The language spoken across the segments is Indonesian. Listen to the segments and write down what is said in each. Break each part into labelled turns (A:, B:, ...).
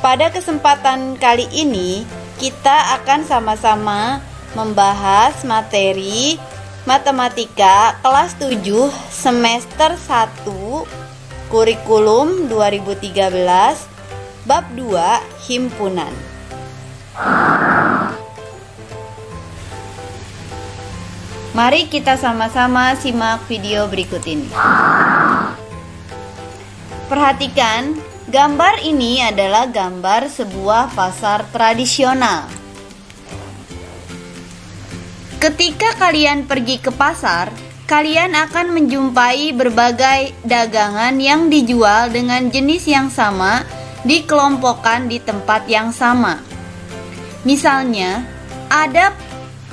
A: Pada kesempatan kali ini, kita akan sama-sama membahas materi Matematika kelas 7 semester 1 kurikulum 2013 bab 2 himpunan. Mari kita sama-sama simak video berikut ini. Perhatikan, gambar ini adalah gambar sebuah pasar tradisional. Ketika kalian pergi ke pasar, kalian akan menjumpai berbagai dagangan yang dijual dengan jenis yang sama, dikelompokkan di tempat yang sama. Misalnya, ada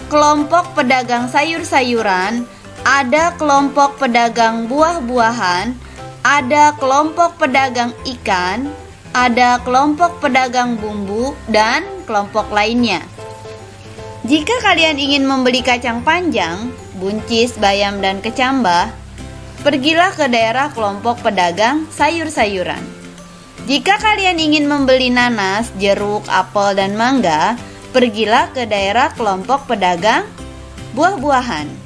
A: kelompok pedagang sayur-sayuran, ada kelompok pedagang buah-buahan, ada kelompok pedagang ikan, ada kelompok pedagang bumbu, dan kelompok lainnya. Jika kalian ingin membeli kacang panjang, buncis, bayam, dan kecambah, pergilah ke daerah kelompok pedagang sayur-sayuran. Jika kalian ingin membeli nanas, jeruk, apel, dan mangga, pergilah ke daerah kelompok pedagang buah-buahan.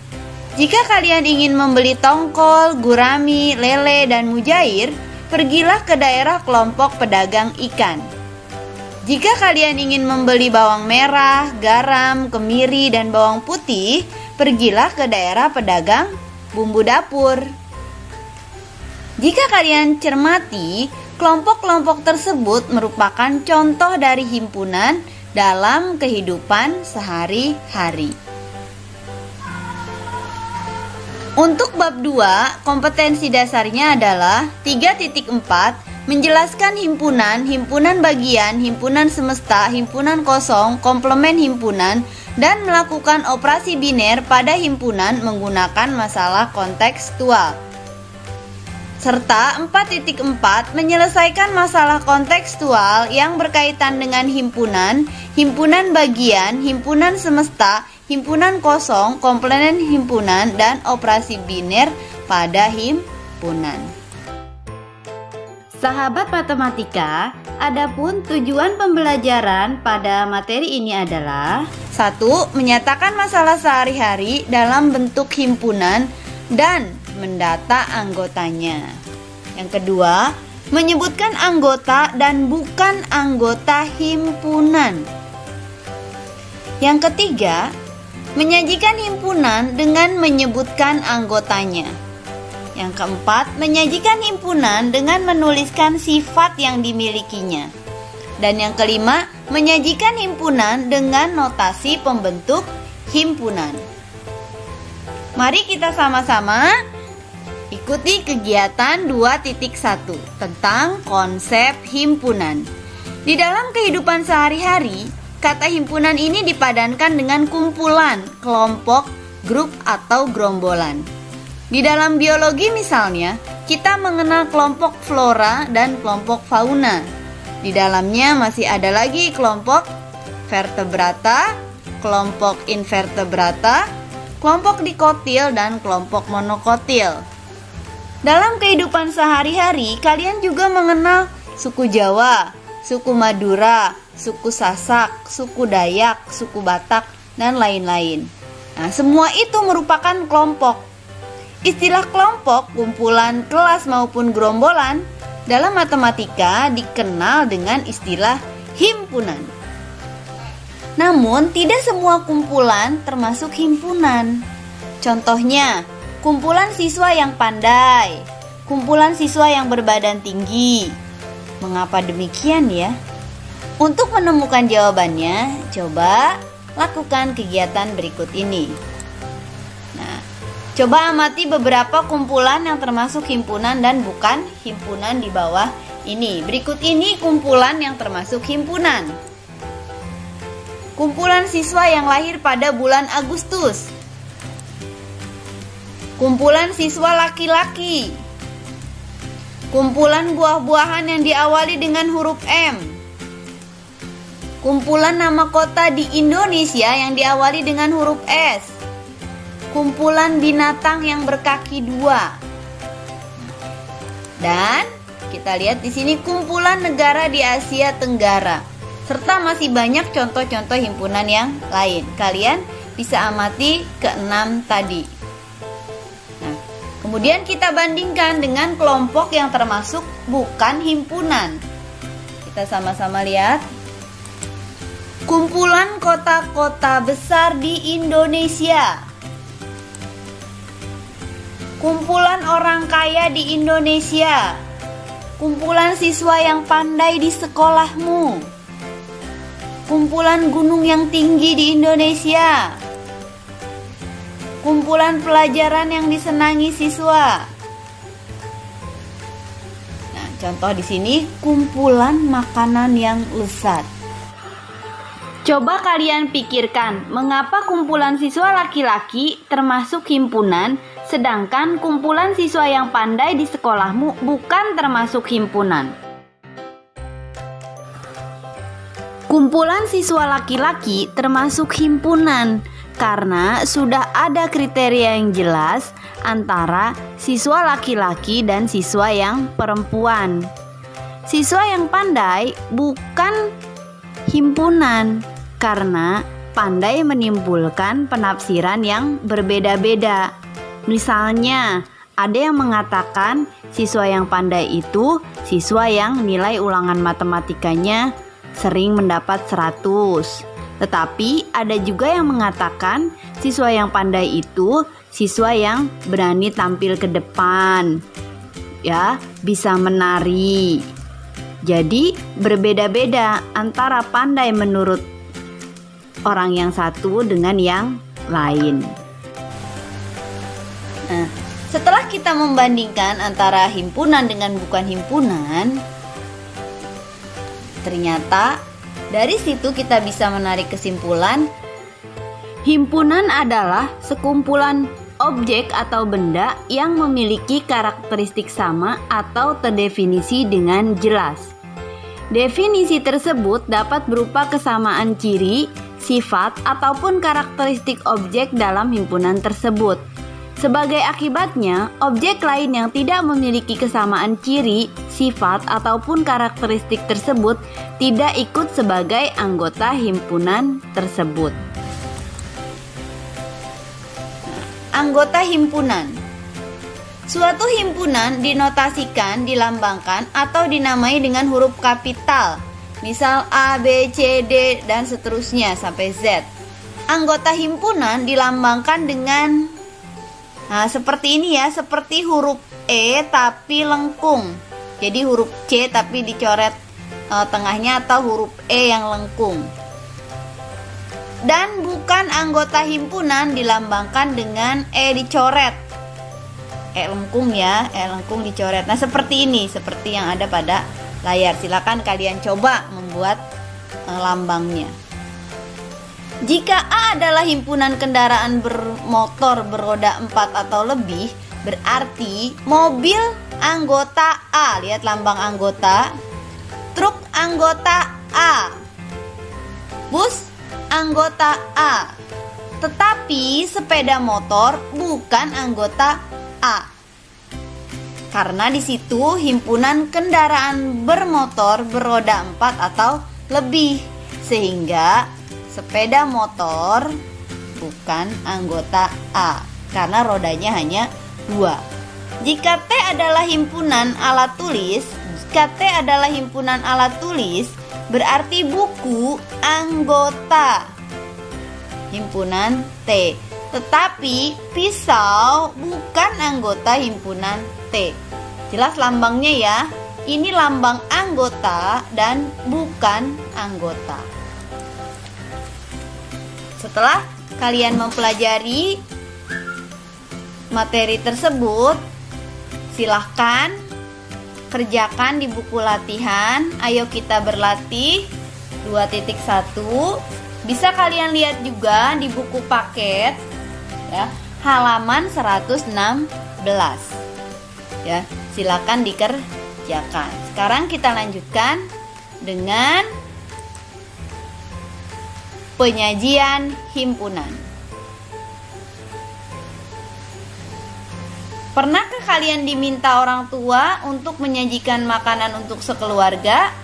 A: Jika kalian ingin membeli tongkol, gurami, lele, dan mujair, pergilah ke daerah kelompok pedagang ikan. Jika kalian ingin membeli bawang merah, garam, kemiri, dan bawang putih, pergilah ke daerah pedagang bumbu dapur. Jika kalian cermati, kelompok-kelompok tersebut merupakan contoh dari himpunan dalam kehidupan sehari-hari. Untuk bab 2, kompetensi dasarnya adalah 3.4, menjelaskan himpunan, himpunan bagian, himpunan semesta, himpunan kosong, komplement himpunan, dan melakukan operasi biner pada himpunan menggunakan masalah kontekstual. Serta 4.4, menyelesaikan masalah kontekstual yang berkaitan dengan himpunan, himpunan bagian, himpunan semesta, himpunan kosong, komplement himpunan, dan operasi biner pada himpunan. Sahabat matematika, adapun tujuan pembelajaran pada materi ini adalah 1. Menyatakan masalah sehari-hari dalam bentuk himpunan dan mendata anggotanya. Yang kedua, menyebutkan anggota dan bukan anggota himpunan. Yang ketiga, menyajikan himpunan dengan menyebutkan anggotanya. Yang keempat, menyajikan himpunan dengan menuliskan sifat yang dimilikinya. Dan yang kelima, menyajikan himpunan dengan notasi pembentuk himpunan. Mari kita sama-sama ikuti kegiatan 2.1 tentang konsep himpunan. Di dalam kehidupan sehari-hari, kata himpunan ini dipadankan dengan kumpulan, kelompok, grup, atau gerombolan. Di dalam biologi misalnya, kita mengenal kelompok flora dan kelompok fauna. Di dalamnya masih ada lagi kelompok vertebrata, kelompok invertebrata, kelompok dikotil, dan kelompok monokotil. Dalam kehidupan sehari-hari, kalian juga mengenal suku Jawa, suku Madura, suku Sasak, suku Dayak, suku Batak, dan lain-lain. Nah, semua itu merupakan kelompok. Istilah kelompok, kumpulan, kelas, maupun gerombolan dalam matematika dikenal dengan istilah himpunan. Namun, tidak semua kumpulan termasuk himpunan. Contohnya, kumpulan siswa yang pandai, kumpulan siswa yang berbadan tinggi. Mengapa demikian ya? Untuk menemukan jawabannya, coba lakukan kegiatan berikut ini. Coba amati beberapa kumpulan yang termasuk himpunan dan bukan himpunan di bawah ini. Berikut ini kumpulan yang termasuk himpunan. Kumpulan siswa yang lahir pada bulan Agustus. Kumpulan siswa laki-laki. Kumpulan buah-buahan yang diawali dengan huruf M. Kumpulan nama kota di Indonesia yang diawali dengan huruf S. Kumpulan binatang yang berkaki dua. Dan Kita lihat di sini kumpulan negara di Asia Tenggara. Serta masih banyak contoh-contoh himpunan yang lain. Kalian bisa amati ke-6 tadi. Nah, kemudian kita bandingkan dengan kelompok yang termasuk bukan himpunan. Kita sama-sama lihat. Kumpulan kota-kota besar di Indonesia. Kumpulan orang kaya di Indonesia. Kumpulan siswa yang pandai di sekolahmu. Kumpulan gunung yang tinggi di Indonesia. Kumpulan pelajaran yang disenangi siswa. Nah, contoh di sini kumpulan makanan yang lezat. Coba kalian pikirkan, mengapa kumpulan siswa laki-laki termasuk himpunan, sedangkan kumpulan siswa yang pandai di sekolahmu bukan termasuk himpunan? Kumpulan siswa laki-laki termasuk himpunan karena sudah ada kriteria yang jelas antara siswa laki-laki dan siswa yang perempuan. Siswa yang pandai bukan himpunan karena pandai menimbulkan penafsiran yang berbeda-beda. Misalnya, ada yang mengatakan siswa yang pandai itu siswa yang nilai ulangan matematikanya sering mendapat 100. Tetapi ada juga yang mengatakan siswa yang pandai itu siswa yang berani tampil ke depan, ya, bisa menari. Jadi berbeda-beda antara pandai menurut orang yang satu dengan yang lain. Nah, setelah kita membandingkan antara himpunan dengan bukan himpunan, ternyata dari situ kita bisa menarik kesimpulan, himpunan adalah sekumpulan objek atau benda yang memiliki karakteristik sama atau terdefinisi dengan jelas. Definisi tersebut dapat berupa kesamaan ciri, sifat, ataupun karakteristik objek dalam himpunan tersebut. Sebagai akibatnya, objek lain yang tidak memiliki kesamaan ciri, sifat, ataupun karakteristik tersebut tidak ikut sebagai anggota himpunan tersebut. Anggota himpunan. Suatu himpunan dinotasikan, dilambangkan, atau dinamai dengan huruf kapital. Misal A, B, C, D, dan seterusnya sampai Z. Anggota himpunan dilambangkan dengan seperti ini ya, seperti huruf E tapi lengkung. Jadi huruf C tapi dicoret tengahnya, atau huruf E yang lengkung. Dan bukan anggota himpunan dilambangkan dengan E dicoret. E lengkung ya, E lengkung dicoret. Nah, seperti ini, seperti yang ada pada layar. Silakan kalian coba membuat lambangnya. Jika A adalah himpunan kendaraan bermotor beroda 4 atau lebih, berarti mobil anggota A, lihat lambang anggota, truk anggota A, bus anggota A. Tetapi sepeda motor bukan anggota A. Karena di situ himpunan kendaraan bermotor beroda 4 atau lebih, sehingga sepeda motor bukan anggota A karena rodanya hanya 2. Jika T adalah himpunan alat tulis, berarti buku anggota himpunan T. Tetapi pisau bukan anggota himpunan T. Jelas lambangnya ya. Ini lambang anggota dan bukan anggota. Setelah kalian mempelajari materi tersebut, silahkan kerjakan di buku latihan. Ayo kita berlatih 2.1. Bisa kalian lihat juga di buku paket ya, halaman 116 ya, silakan dikerjakan. Sekarang kita lanjutkan dengan penyajian himpunan. Pernahkah kalian diminta orang tua untuk menyajikan makanan untuk sekeluarga?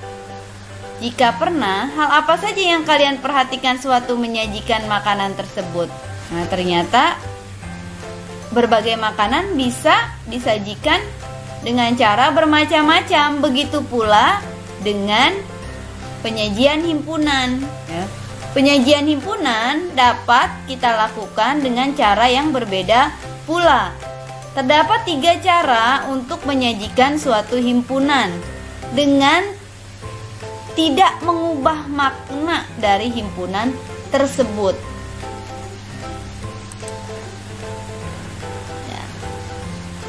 A: Jika pernah, hal apa saja yang kalian perhatikan sewaktu menyajikan makanan tersebut? Nah, ternyata berbagai makanan bisa disajikan dengan cara bermacam-macam. Begitu pula dengan penyajian himpunan. Penyajian himpunan dapat kita lakukan dengan cara yang berbeda pula. Terdapat 3 cara untuk menyajikan suatu himpunan dengan tidak mengubah makna dari himpunan tersebut.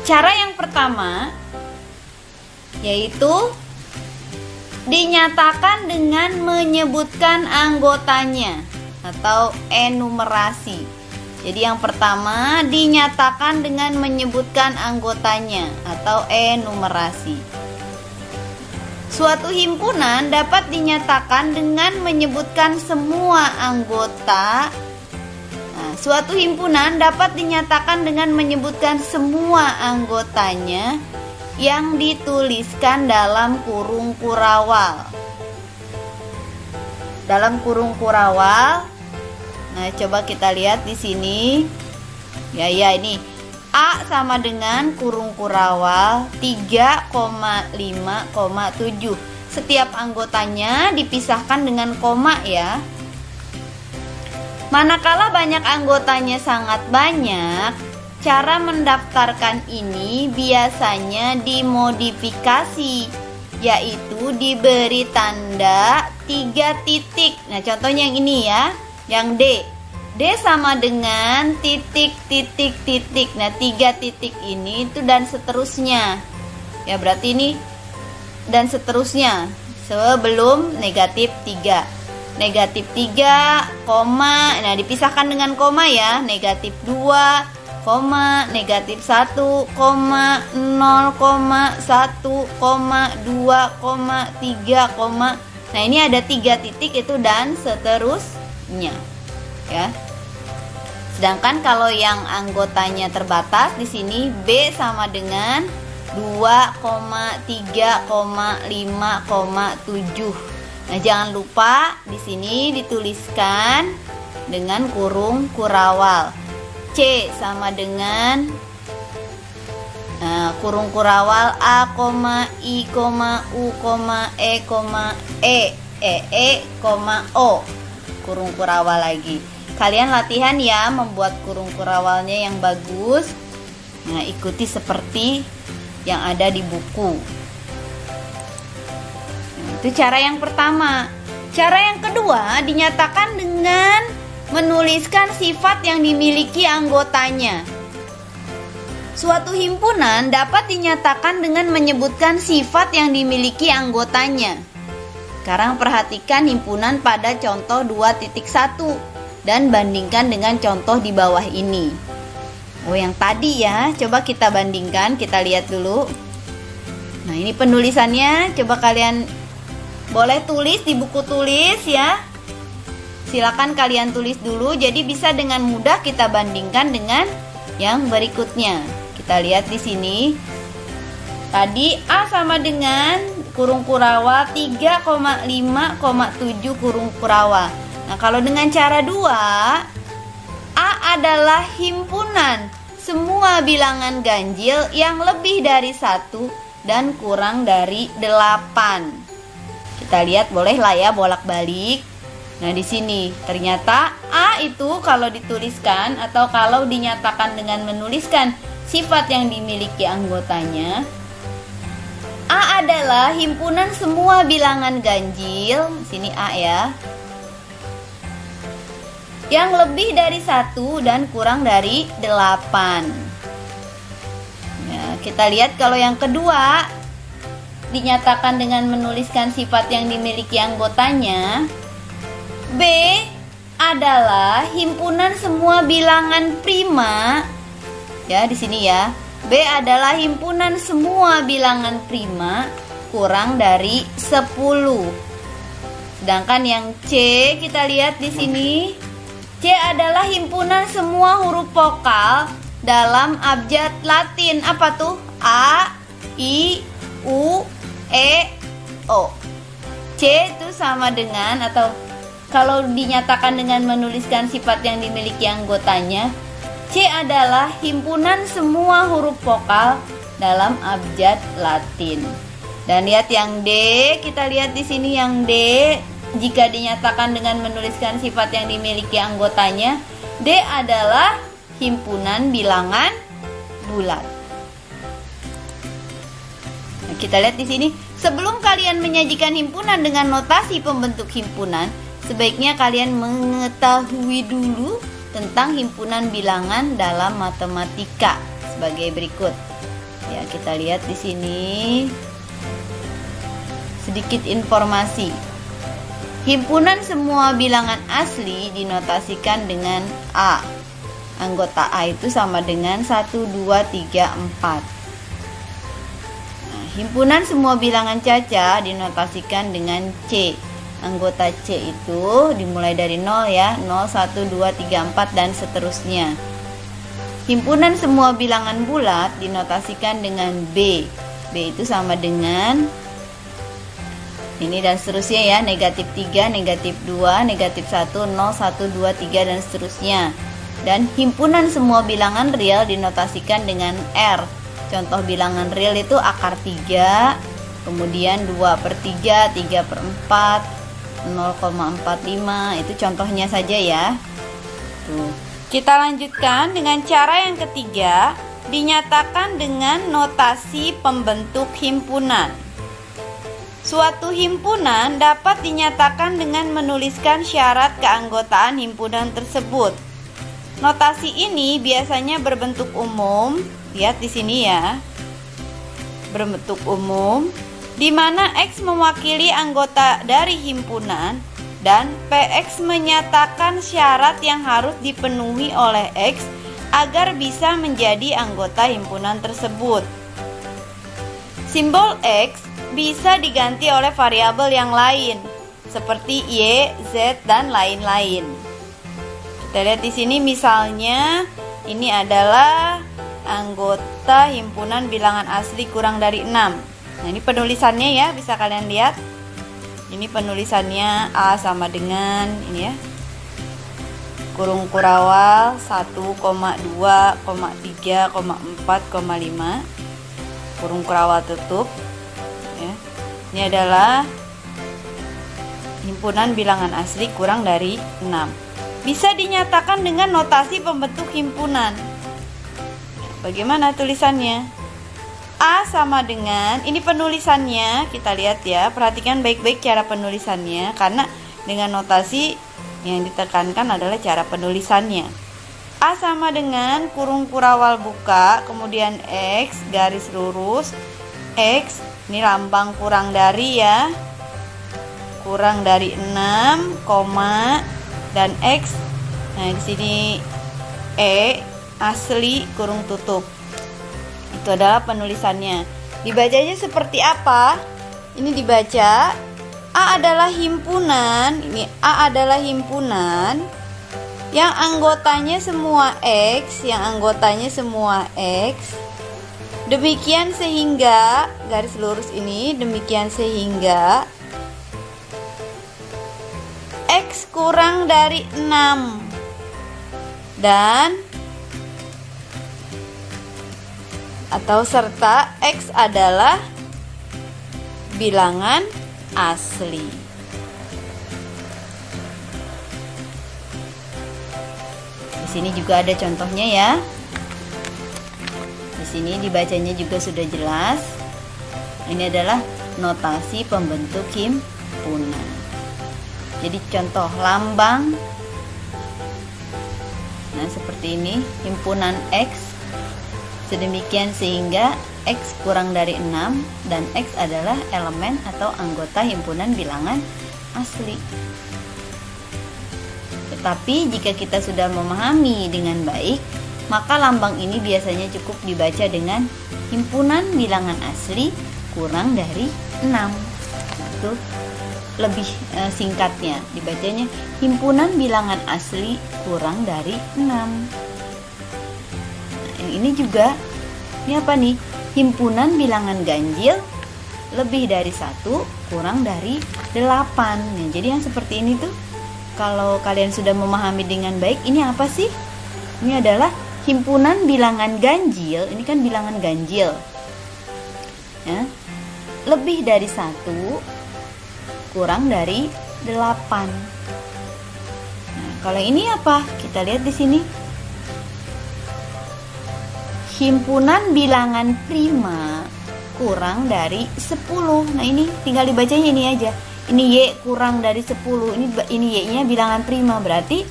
A: Cara yang pertama yaitu dinyatakan dengan menyebutkan anggotanya atau enumerasi. Jadi yang pertama dinyatakan dengan menyebutkan anggotanya atau enumerasi. Suatu himpunan dapat dinyatakan dengan menyebutkan semua anggota. Suatu himpunan dapat dinyatakan dengan menyebutkan semua anggotanya yang dituliskan dalam kurung kurawal. Dalam kurung kurawal, nah coba kita lihat di sini. Ya ini A sama dengan kurung kurawal 3,5,7. Setiap anggotanya dipisahkan dengan koma ya. Manakala banyak anggotanya sangat banyak, cara mendaftarkan ini biasanya dimodifikasi, yaitu diberi tanda 3 titik. Nah, contohnya yang ini ya, yang D. D sama dengan titik, titik, titik. Nah, 3 titik ini itu dan seterusnya. Ya, berarti ini dan seterusnya sebelum negatif 3. Negatif 3, koma. Nah, dipisahkan dengan koma ya. Negatif 2, koma, negatif 1, koma, 0, 1, 2, 3, koma. Nah, ini ada 3 titik itu dan seterusnya. Ya. Sedangkan kalau yang anggotanya terbatas di sini B sama dengan 2,3,5,7. Nah, jangan lupa di sini dituliskan dengan kurung kurawal. C sama dengan kurung kurawal A, I, U, E, O. Kurung kurawal lagi. Kalian latihan ya membuat kurung kurawalnya yang bagus. Nah, ikuti seperti yang ada di buku. Itu cara yang pertama. Cara yang kedua dinyatakan dengan menuliskan sifat yang dimiliki anggotanya. Suatu himpunan dapat dinyatakan dengan menyebutkan sifat yang dimiliki anggotanya. Sekarang perhatikan himpunan pada contoh 2.1 dan bandingkan dengan contoh di bawah ini. Oh, yang tadi ya, coba kita bandingkan, kita lihat dulu. Nah, ini penulisannya, coba kalian boleh tulis di buku tulis ya. Silakan kalian tulis dulu, jadi bisa dengan mudah kita bandingkan dengan yang berikutnya. Kita lihat di sini. Tadi A sama dengan kurung kurawal 3,5,7 kurung kurawal. Nah, kalau dengan cara 2, A adalah himpunan semua bilangan ganjil yang lebih dari 1 dan kurang dari 8. Kita lihat bolehlah ya bolak-balik. Nah, di sini ternyata A itu kalau dituliskan atau kalau dinyatakan dengan menuliskan sifat yang dimiliki anggotanya, A adalah himpunan semua bilangan ganjil. Sini A ya. Yang lebih dari 1 dan kurang dari 8. Nah, kita lihat kalau yang kedua dinyatakan dengan menuliskan sifat yang dimiliki anggotanya. B adalah himpunan semua bilangan prima. Ya, di sini ya. B adalah himpunan semua bilangan prima kurang dari 10. Sedangkan yang C kita lihat di sini. C adalah himpunan semua huruf vokal dalam abjad Latin. Apa tuh? A, I, U, E, O. C itu sama dengan, atau kalau dinyatakan dengan menuliskan sifat yang dimiliki anggotanya, C adalah himpunan semua huruf vokal dalam abjad Latin. Dan lihat yang D, kita lihat di sini yang D, jika dinyatakan dengan menuliskan sifat yang dimiliki anggotanya, D adalah himpunan bilangan bulat. Nah, kita lihat di sini, sebelum kalian menyajikan himpunan dengan notasi pembentuk himpunan, sebaiknya kalian mengetahui dulu tentang himpunan bilangan dalam matematika sebagai berikut. Ya, kita lihat di sini sedikit informasi. Himpunan semua bilangan asli dinotasikan dengan A. Anggota A itu sama dengan 1, 2, 3, 4. Nah, himpunan semua bilangan caca dinotasikan dengan C. Anggota C itu dimulai dari 0 ya, 0, 1, 2, 3, 4 dan seterusnya. Himpunan semua bilangan bulat dinotasikan dengan B. B itu sama dengan ini dan seterusnya ya, negatif 3, negatif 2, negatif 1, 0, 1, 2, 3 dan seterusnya. Dan himpunan semua bilangan real dinotasikan dengan R. Contoh bilangan real itu akar 3, kemudian 2/3, 3/4, 0,45, itu contohnya saja ya. Tuh. Kita lanjutkan dengan cara yang ketiga, dinyatakan dengan notasi pembentuk himpunan. Suatu himpunan dapat dinyatakan dengan menuliskan syarat keanggotaan himpunan tersebut. Notasi ini biasanya berbentuk umum, lihat di sini ya. Berbentuk umum, di mana X mewakili anggota dari himpunan dan PX menyatakan syarat yang harus dipenuhi oleh X agar bisa menjadi anggota himpunan tersebut. Simbol X bisa diganti oleh variabel yang lain seperti Y, Z dan lain-lain. Kita lihat di sini misalnya ini adalah anggota himpunan bilangan asli kurang dari 6. Nah, ini penulisannya ya, bisa kalian lihat. Ini penulisannya A sama dengan ini ya. Kurung kurawal 1,2, 3, 4, 5. Kurung kurawal tutup. Ya. Ini adalah himpunan bilangan asli kurang dari 6. Bisa dinyatakan dengan notasi pembentuk himpunan. Bagaimana tulisannya? A sama dengan, ini penulisannya, kita lihat ya, perhatikan baik-baik cara penulisannya, karena dengan notasi yang ditekankan adalah cara penulisannya. A sama dengan kurung kurawal buka, kemudian X, garis lurus, X, ini lambang kurang dari ya, kurang dari 6, koma, dan X, nah di sini E, asli, kurung tutup. Itu adalah penulisannya. Dibacanya seperti apa? Ini dibaca A adalah himpunan. Ini A adalah himpunan yang anggotanya semua X, yang anggotanya semua X. Demikian sehingga garis lurus ini, demikian sehingga X kurang dari 6 dan atau serta X adalah bilangan asli. Di sini juga ada contohnya ya. Di sini dibacanya juga sudah jelas. Ini adalah notasi pembentuk himpunan. Jadi contoh lambang. Nah, seperti ini, himpunan X. Sedemikian sehingga X kurang dari 6 dan X adalah elemen atau anggota himpunan bilangan asli. Tetapi jika kita sudah memahami dengan baik, maka lambang ini biasanya cukup dibaca dengan himpunan bilangan asli kurang dari 6. Itu lebih singkatnya dibacanya himpunan bilangan asli kurang dari 6. ini juga, ini apa nih? Himpunan bilangan ganjil lebih dari 1 kurang dari 8. Nah, jadi yang seperti ini tuh, kalau kalian sudah memahami dengan baik, ini apa sih? Ini adalah himpunan bilangan ganjil. Ini kan bilangan ganjil ya, lebih dari 1 kurang dari 8. Nah, kalau ini apa? Kita lihat di sini. Himpunan bilangan prima kurang dari 10. Nah, ini tinggal dibacanya ini aja. Ini Y kurang dari 10. Ini Y-nya bilangan prima, berarti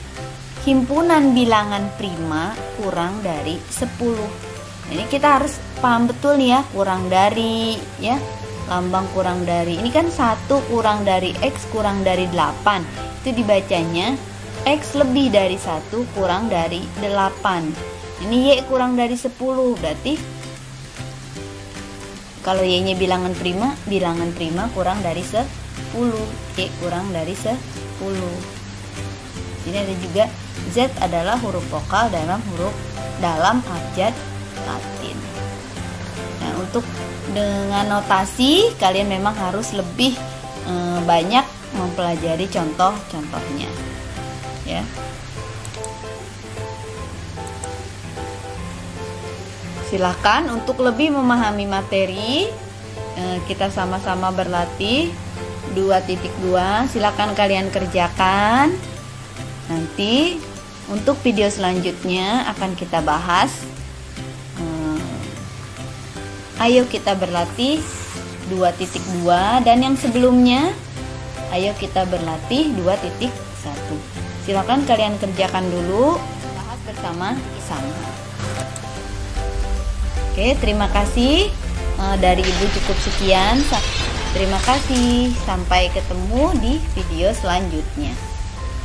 A: himpunan bilangan prima kurang dari 10. Nah, ini kita harus paham betul nih ya, kurang dari ya. Lambang kurang dari. Ini kan 1 kurang dari X kurang dari 8. Itu dibacanya X lebih dari 1 kurang dari 8. Ini Y kurang dari 10. Berarti kalau Y-nya bilangan prima kurang dari 10. Y kurang dari 10. Ini ada juga Z adalah huruf vokal dalam abjad Latin. Nah, untuk dengan notasi kalian memang harus lebih banyak mempelajari contoh-contohnya ya. Silakan untuk lebih memahami materi, kita sama-sama berlatih 2.2. Silakan kalian kerjakan. Nanti untuk video selanjutnya akan kita bahas ayo kita berlatih 2.2, dan yang sebelumnya ayo kita berlatih 2.1. Silakan kalian kerjakan dulu, bahas bersama Isama. Oke, terima kasih. Dari Ibu cukup sekian. Terima kasih. Sampai ketemu di video selanjutnya.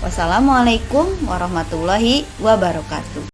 A: Wassalamualaikum warahmatullahi wabarakatuh.